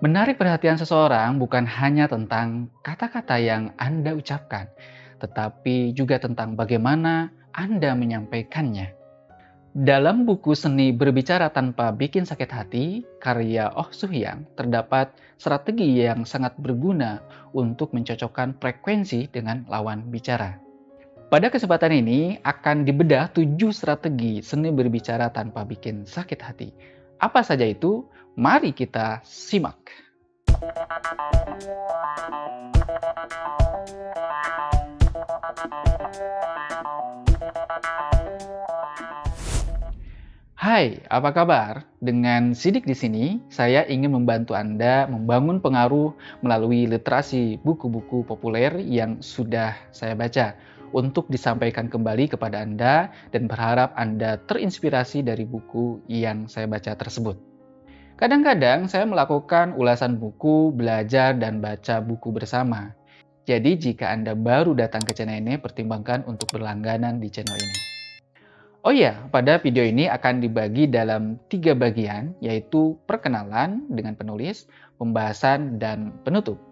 Menarik perhatian seseorang bukan hanya tentang kata-kata yang Anda ucapkan, tetapi juga tentang bagaimana Anda menyampaikannya. Dalam buku Seni Berbicara Tanpa Bikin Sakit Hati, karya Oh Soo-hyang, terdapat strategi yang sangat berguna untuk mencocokkan frekuensi dengan lawan bicara. Pada kesempatan ini akan dibedah 7 strategi seni berbicara tanpa bikin sakit hati. Apa saja itu? Mari kita simak. Hai, apa kabar? Dengan Sidik di sini, saya ingin membantu Anda membangun pengaruh melalui literasi buku-buku populer yang sudah saya baca untuk disampaikan kembali kepada Anda dan berharap Anda terinspirasi dari buku yang saya baca tersebut. Kadang-kadang saya melakukan ulasan buku, belajar, dan baca buku bersama. Jadi jika Anda baru datang ke channel ini, pertimbangkan untuk berlangganan di channel ini. Oh iya, pada video ini akan dibagi dalam 3 bagian, yaitu perkenalan dengan penulis, pembahasan, dan penutup.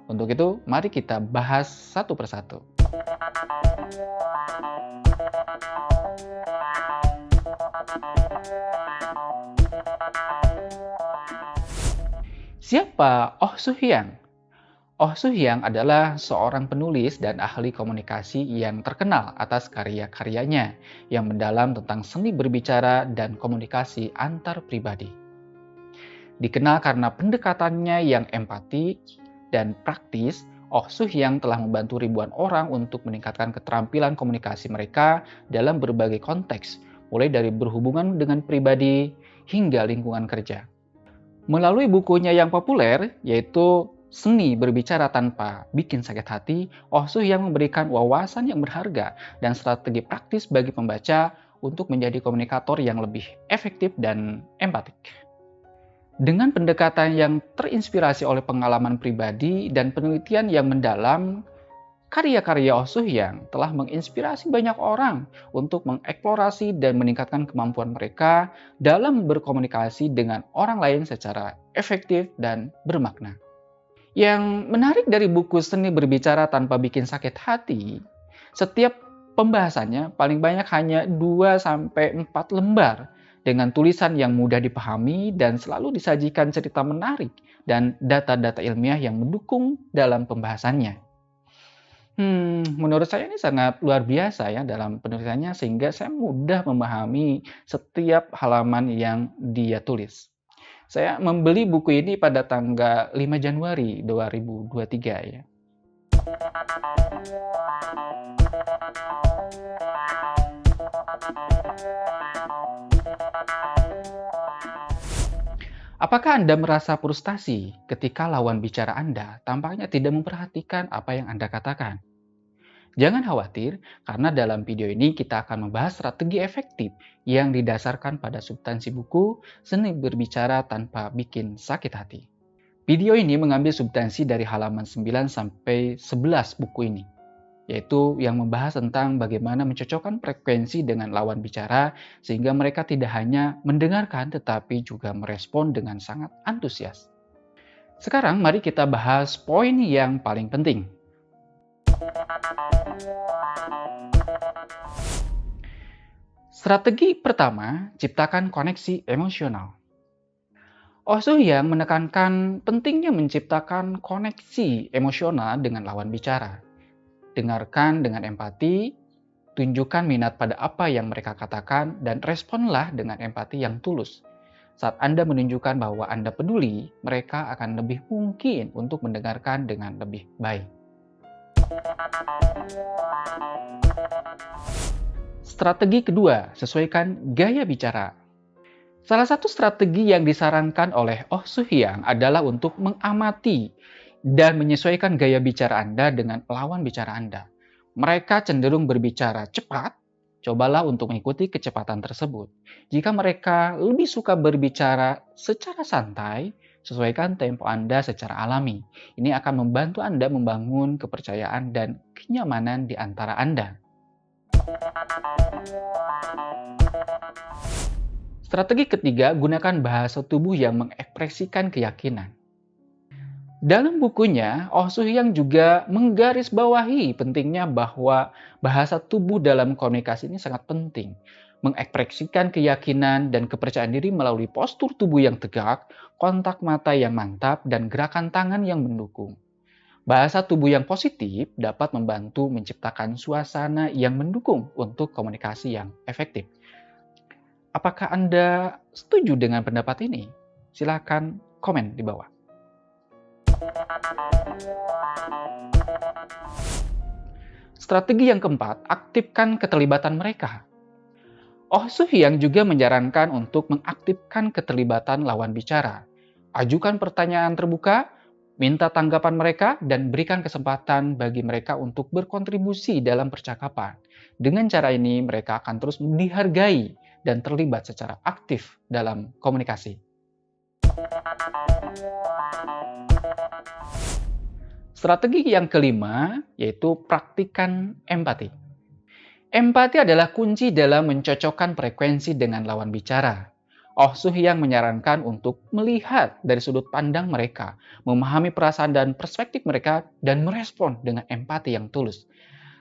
Untuk itu, mari kita bahas satu persatu. Siapa Oh Soo-hyang? Oh Soo-hyang adalah seorang penulis dan ahli komunikasi yang terkenal atas karya-karyanya yang mendalam tentang seni berbicara dan komunikasi antar pribadi. Dikenal karena pendekatannya yang empatik dan praktis, Oh Soo-hyang telah membantu ribuan orang untuk meningkatkan keterampilan komunikasi mereka dalam berbagai konteks, mulai dari berhubungan dengan pribadi hingga lingkungan kerja. Melalui bukunya yang populer, yaitu Seni Berbicara Tanpa Bikin Sakit Hati, Oh Soo-hyang memberikan wawasan yang berharga dan strategi praktis bagi pembaca untuk menjadi komunikator yang lebih efektif dan empatik. Dengan pendekatan yang terinspirasi oleh pengalaman pribadi dan penelitian yang mendalam, karya-karya Oh Soo-hyang telah menginspirasi banyak orang untuk mengeksplorasi dan meningkatkan kemampuan mereka dalam berkomunikasi dengan orang lain secara efektif dan bermakna. Yang menarik dari buku Seni Berbicara Tanpa Bikin Sakit Hati, setiap pembahasannya paling banyak hanya 2-4 lembar dengan tulisan yang mudah dipahami dan selalu disajikan cerita menarik dan data-data ilmiah yang mendukung dalam pembahasannya. Menurut saya ini sangat luar biasa ya dalam penulisannya sehingga saya mudah memahami setiap halaman yang dia tulis. Saya membeli buku ini pada tanggal 5 Januari 2023 ya. Apakah Anda merasa frustasi ketika lawan bicara Anda tampaknya tidak memperhatikan apa yang Anda katakan? Jangan khawatir, karena dalam video ini kita akan membahas strategi efektif yang didasarkan pada substansi buku Seni Berbicara Tanpa Bikin Sakit Hati. Video ini mengambil substansi dari halaman 9 sampai 11 buku ini, yaitu yang membahas tentang bagaimana mencocokkan frekuensi dengan lawan bicara sehingga mereka tidak hanya mendengarkan tetapi juga merespon dengan sangat antusias. Sekarang mari kita bahas poin yang paling penting. Strategi pertama, ciptakan koneksi emosional. Oh Soo-hyang menekankan pentingnya menciptakan koneksi emosional dengan lawan bicara. Dengarkan dengan empati, tunjukkan minat pada apa yang mereka katakan, dan responlah dengan empati yang tulus. Saat Anda menunjukkan bahwa Anda peduli, mereka akan lebih mungkin untuk mendengarkan dengan lebih baik. Strategi kedua, sesuaikan gaya bicara. Salah satu strategi yang disarankan oleh Oh Soo-hyang adalah untuk mengamati dan menyesuaikan gaya bicara Anda dengan lawan bicara Anda. Mereka cenderung berbicara cepat, cobalah untuk mengikuti kecepatan tersebut. Jika mereka lebih suka berbicara secara santai, sesuaikan tempo Anda secara alami. Ini akan membantu Anda membangun kepercayaan dan kenyamanan di antara Anda. Strategi ketiga, gunakan bahasa tubuh yang mengekspresikan keyakinan. Dalam bukunya, Oh Soo Hyang juga menggarisbawahi pentingnya bahwa bahasa tubuh dalam komunikasi ini sangat penting. Mengekspresikan keyakinan dan kepercayaan diri melalui postur tubuh yang tegak, kontak mata yang mantap, dan gerakan tangan yang mendukung. Bahasa tubuh yang positif dapat membantu menciptakan suasana yang mendukung untuk komunikasi yang efektif. Apakah Anda setuju dengan pendapat ini? Silakan komen di bawah. Strategi yang keempat, aktifkan keterlibatan mereka. Oh Soo Hyang juga menyarankan untuk mengaktifkan keterlibatan lawan bicara. Ajukan pertanyaan terbuka, minta tanggapan mereka, dan berikan kesempatan bagi mereka untuk berkontribusi dalam percakapan. Dengan cara ini, mereka akan terus dihargai dan terlibat secara aktif dalam komunikasi. Strategi yang kelima yaitu praktikan empati. Empati adalah kunci dalam mencocokkan frekuensi dengan lawan bicara. Oh Soo Hyang menyarankan untuk melihat dari sudut pandang mereka, memahami perasaan dan perspektif mereka, dan merespon dengan empati yang tulus.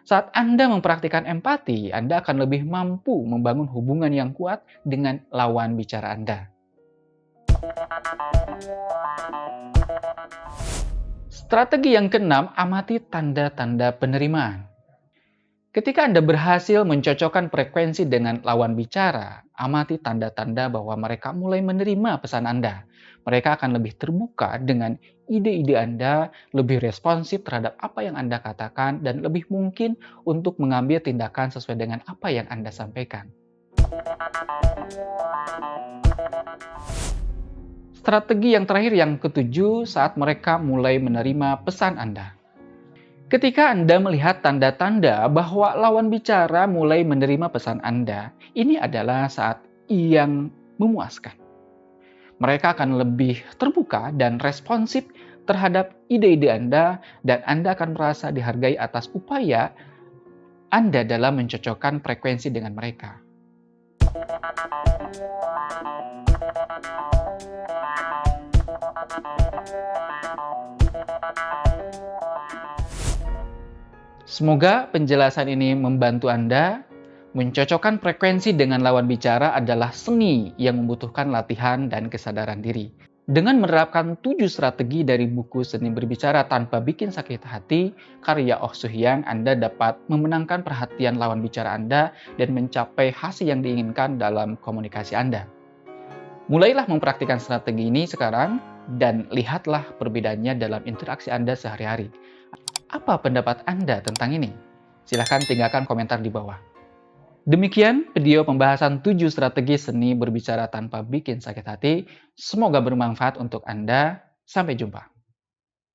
Saat Anda mempraktikkan empati, Anda akan lebih mampu membangun hubungan yang kuat dengan lawan bicara Anda. Strategi yang keenam, amati tanda-tanda penerimaan. Ketika Anda berhasil mencocokkan frekuensi dengan lawan bicara, amati tanda-tanda bahwa mereka mulai menerima pesan Anda. Mereka akan lebih terbuka dengan ide-ide Anda, lebih responsif terhadap apa yang Anda katakan, dan lebih mungkin untuk mengambil tindakan sesuai dengan apa yang Anda sampaikan. Strategi yang terakhir yang ketujuh, saat mereka mulai menerima pesan Anda. Ketika Anda melihat tanda-tanda bahwa lawan bicara mulai menerima pesan Anda, ini adalah saat yang memuaskan. Mereka akan lebih terbuka dan responsif terhadap ide-ide Anda, dan Anda akan merasa dihargai atas upaya Anda dalam mencocokkan frekuensi dengan mereka. Semoga penjelasan ini membantu Anda. Mencocokkan frekuensi dengan lawan bicara adalah seni yang membutuhkan latihan dan kesadaran diri. Dengan menerapkan 7 strategi dari buku Seni Berbicara Tanpa Bikin Sakit Hati, karya Oh Soo Hyang, Anda dapat memenangkan perhatian lawan bicara Anda dan mencapai hasil yang diinginkan dalam komunikasi Anda. Mulailah mempraktikkan strategi ini sekarang dan lihatlah perbedaannya dalam interaksi Anda sehari-hari. Apa pendapat Anda tentang ini? Silahkan tinggalkan komentar di bawah. Demikian video pembahasan 7 strategi seni berbicara tanpa bikin sakit hati. Semoga bermanfaat untuk Anda. Sampai jumpa.